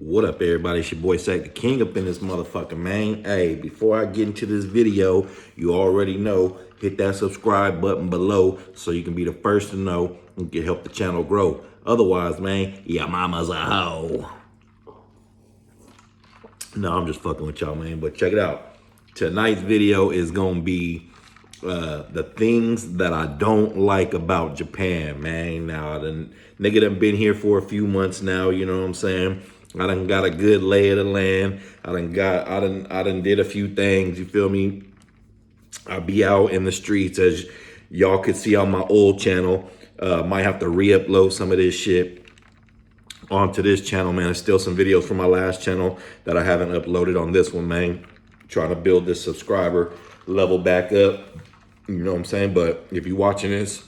What up, everybody? It's your boy Sack the King up in this motherfucker, man. Hey, before I get into this video, you already know, hit that subscribe button below so you can be the first to know and can help the channel grow. Otherwise, man, your mama's a hoe. No, I'm just fucking with y'all, man. But check it out. Tonight's video is gonna be the things that I don't like about Japan, man. Now, the nigga done been here for a few months now, you know what I'm saying? I done got a good lay of the land. I done did a few things, you feel me? I be out in the streets, as y'all could see on my old channel. Might have to re-upload some of this shit onto this channel, man. There's still some videos from my last channel that I haven't uploaded on this one, man. Trying to build this subscriber level back up. You know what I'm saying? But if you're watching this,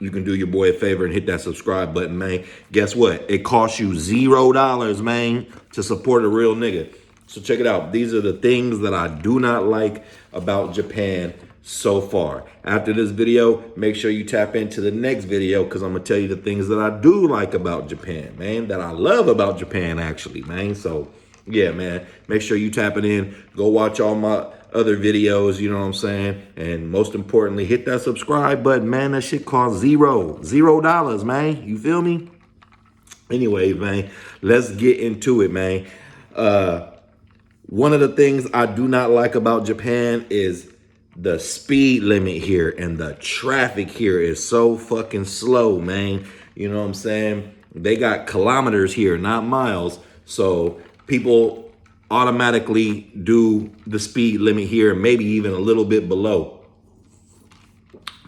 you can do your boy a favor and hit that subscribe button, man. Guess what? It costs you $0, man, to support a real nigga. So check it out. These are the things that I do not like about Japan so far. After this video, make sure you tap into the next video because I'm going to tell you the things that I do like about Japan, man, that I love about Japan, actually, man. So, yeah, man, make sure you tap it in. Go watch all my other videos, you know what I'm saying? And most importantly, hit that subscribe button, man. That shit costs $0, man. You feel me? Anyway, man, let's get into it, man. One of the things I do not like about Japan is the speed limit here, and the traffic here is so fucking slow, man. You know what I'm saying? They got kilometers here, not miles. So people automatically do the speed limit here, maybe even a little bit below.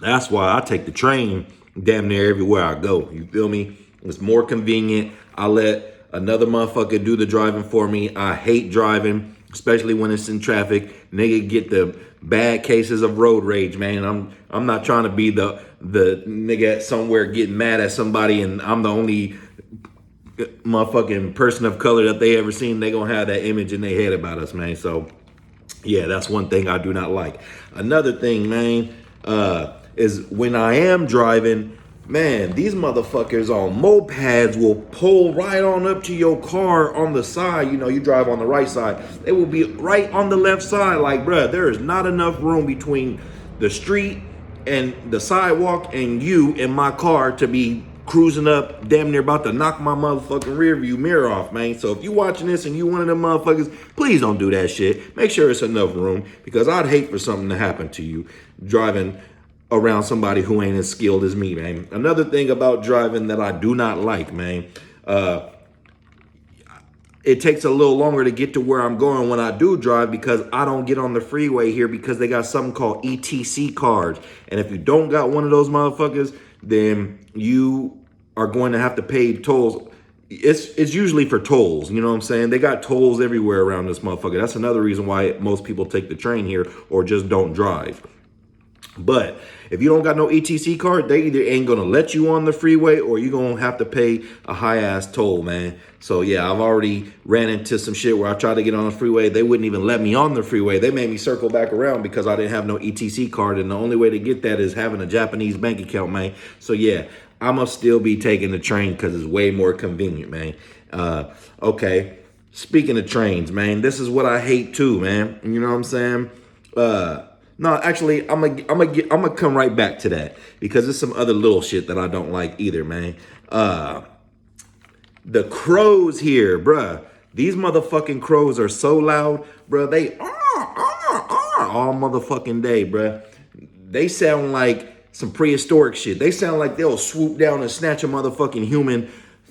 That's why I take the train damn near everywhere I go. You feel me? It's more convenient. I let another motherfucker do the driving for me. I hate driving, especially when it's in traffic. Nigga get the bad cases of road rage, man. I'm not trying to be the nigga at somewhere getting mad at somebody and I'm the only motherfucking person of color that they ever seen. They gonna have that image in their head about us, man. So yeah, that's one thing I do not like. Another thing, man, is when I am driving, man, these motherfuckers on mopeds will pull right on up to your car on the side. You know, you drive on the right side. They will be right on the left side. Like, bruh, there is not enough room between the street and the sidewalk and you in my car to be cruising up, damn near about to knock my motherfucking rear view mirror off, man. So if you watching this and you one of them motherfuckers, please don't do that shit. Make sure it's enough room, because I'd hate for something to happen to you driving around somebody who ain't as skilled as me, man. Another thing about driving that I do not like, man, it takes a little longer to get to where I'm going when I do drive, because I don't get on the freeway here because they got something called ETC cards. And if you don't got one of those motherfuckers, then you are going to have to pay tolls. It's usually for tolls, you know what I'm saying? They got tolls everywhere around this motherfucker. That's another reason why most people take the train here or just don't drive. But if you don't got no ETC card, they either ain't gonna let you on the freeway or you're gonna have to pay a high ass toll, man. So yeah, I've already ran into some shit where I tried to get on the freeway. They wouldn't even let me on the freeway. They made me circle back around because I didn't have no ETC card. And the only way to get that is having a Japanese bank account, man. So yeah, I must still be taking the train because it's way more convenient, man. Okay, speaking of trains, man, this is what I hate too, man. You know what I'm saying? No, actually, I'm gonna come right back to that because there's some other little shit that I don't like either, man. The crows here, bruh. These motherfucking crows are so loud, bruh. They all motherfucking day, bruh. They sound like some prehistoric shit. They sound like they'll swoop down and snatch a motherfucking human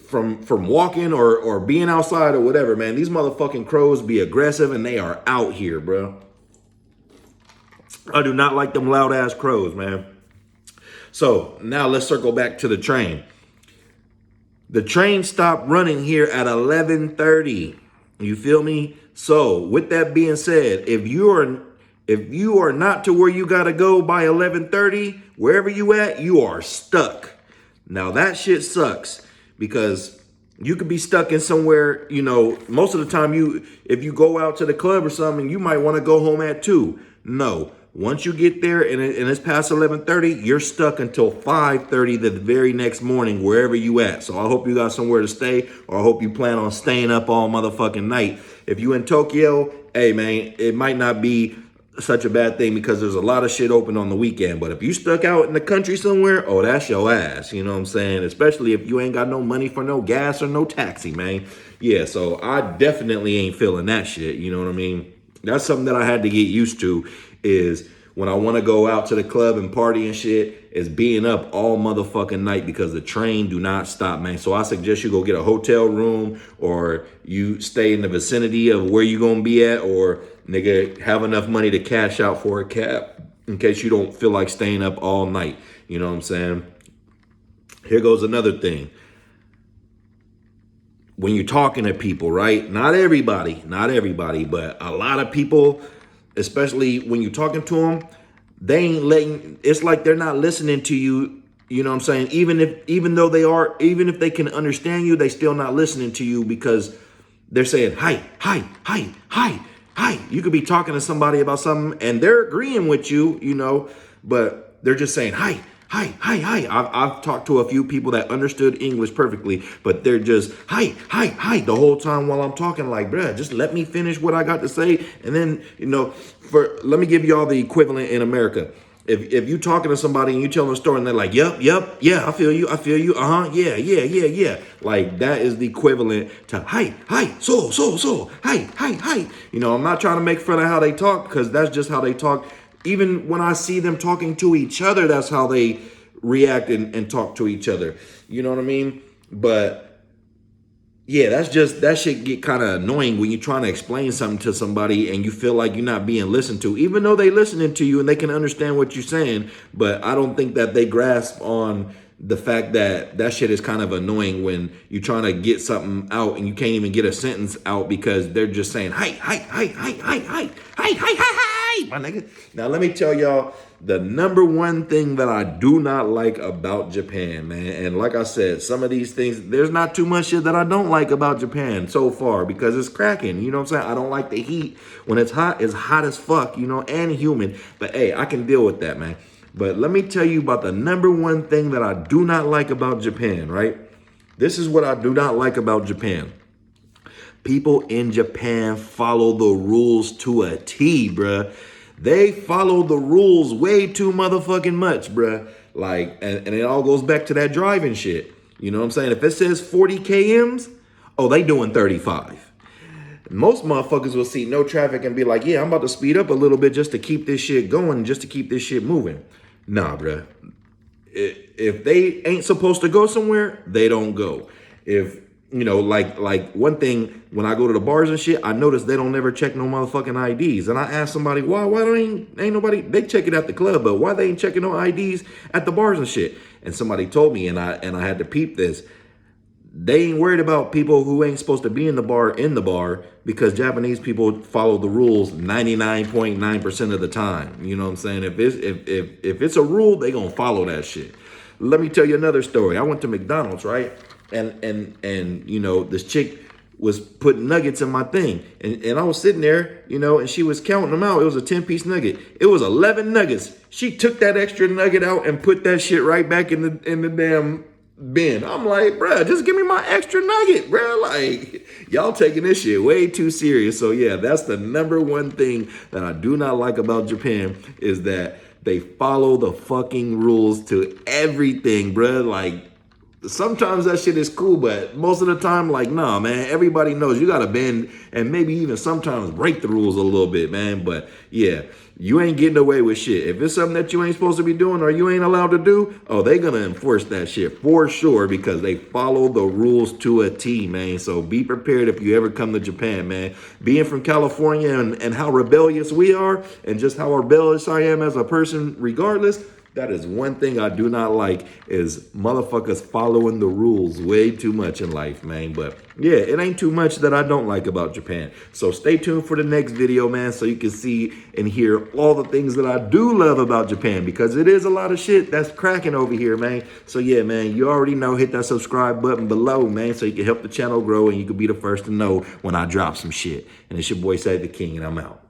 from walking or being outside or whatever, man. These motherfucking crows be aggressive and they are out here, bruh. I do not like them loud ass crows, man. So now let's circle back to the train. The train stopped running here at 11:30. You feel me? So with that being said, if you are not to where you gotta go by 11:30, wherever you at, you are stuck. Now that shit sucks because you could be stuck in somewhere, you know, most of the time if you go out to the club or something, you might want to go home at 2. No. Once you get there and it's past 11:30, you're stuck until 5:30 the very next morning, wherever you at. So I hope you got somewhere to stay, or I hope you plan on staying up all motherfucking night. If you in Tokyo, hey man, it might not be such a bad thing because there's a lot of shit open on the weekend. But if you stuck out in the country somewhere, oh, that's your ass. You know what I'm saying? Especially if you ain't got no money for no gas or no taxi, man. Yeah, so I definitely ain't feeling that shit. You know what I mean? That's something that I had to get used to, is when I want to go out to the club and party and shit, is being up all motherfucking night because the train do not stop, man. So I suggest you go get a hotel room, or you stay in the vicinity of where you gonna be at, or nigga, have enough money to cash out for a cab in case you don't feel like staying up all night. You know what I'm saying? Here goes another thing. When you're talking to people, right? Not everybody, but a lot of people, especially when you're talking to them, they ain't letting, it's like they're not listening to you. You know what I'm saying? Even if they can understand you, they still not listening to you because they're saying, hi. You could be talking to somebody about something and they're agreeing with you, you know, but they're just saying, hi. I've talked to a few people that understood English perfectly, but they're just, hi, the whole time while I'm talking, like, bruh, just let me finish what I got to say. And then, you know, let me give y'all the equivalent in America. If you talking to somebody and you tell them a story and they're like, yep, yeah, I feel you, yeah. Like, that is the equivalent to, hi, so, hi. You know, I'm not trying to make fun of how they talk, because that's just how they talk. Even when I see them talking to each other, that's how they react and talk to each other. You know what I mean? But yeah, that shit get kind of annoying when you're trying to explain something to somebody and you feel like you're not being listened to, even though they listening to you and they can understand what you're saying. But I don't think that they grasp on the fact that shit is kind of annoying when you're trying to get something out and you can't even get a sentence out because they're just saying, hi, my nigga. Now, let me tell y'all the number one thing that I do not like about Japan, man. And like I said, some of these things, there's not too much shit that I don't like about Japan so far because it's cracking. You know what I'm saying? I don't like the heat. When it's hot as fuck, you know, and humid. But hey, I can deal with that, man. But let me tell you about the number one thing that I do not like about Japan, right? This is what I do not like about Japan. People in Japan follow the rules to a T, bruh. They follow the rules way too motherfucking much, bruh. Like, and it all goes back to that driving shit. You know what I'm saying? If it says 40 kms, oh, they doing 35. Most motherfuckers will see no traffic and be like, yeah, I'm about to speed up a little bit just to keep this shit going, just to keep this shit moving. Nah, bruh. If they ain't supposed to go somewhere, they don't go. If, you know, like one thing, when I go to the bars and shit, I notice they don't never check no motherfucking IDs. And I ask somebody, why ain't nobody, they check it at the club, but why they ain't checking no IDs at the bars and shit? And somebody told me, and I had to peep this. They ain't worried about people who ain't supposed to be in the bar because Japanese people follow the rules 99.9% of the time. You know what I'm saying? If it's a rule, they gonna follow that shit. Let me tell you another story. I went to McDonald's, right? And you know, this chick was putting nuggets in my thing. And I was sitting there, you know, and she was counting them out. It was a 10-piece nugget. It was 11 nuggets. She took that extra nugget out and put that shit right back in the damn bin. I'm like, bruh, just give me my extra nugget, bruh. Like, y'all taking this shit way too serious. So yeah, that's the number one thing that I do not like about Japan, is that they follow the fucking rules to everything, bruh. Like, sometimes that shit is cool, but most of the time, like, nah, man, everybody knows you gotta bend and maybe even sometimes break the rules a little bit, man. But yeah, you ain't getting away with shit. If it's something that you ain't supposed to be doing or you ain't allowed to do, oh, they gonna enforce that shit for sure because they follow the rules to a T, man. So be prepared if you ever come to Japan, man. Being from California and how rebellious we are and just how rebellious I am as a person regardless, that is one thing I do not like, is motherfuckers following the rules way too much in life, man. But yeah, it ain't too much that I don't like about Japan. So stay tuned for the next video, man, so you can see and hear all the things that I do love about Japan, because it is a lot of shit that's cracking over here, man. So yeah, man, you already know, hit that subscribe button below, man, so you can help the channel grow and you can be the first to know when I drop some shit. And it's your boy, Save the King, and I'm out.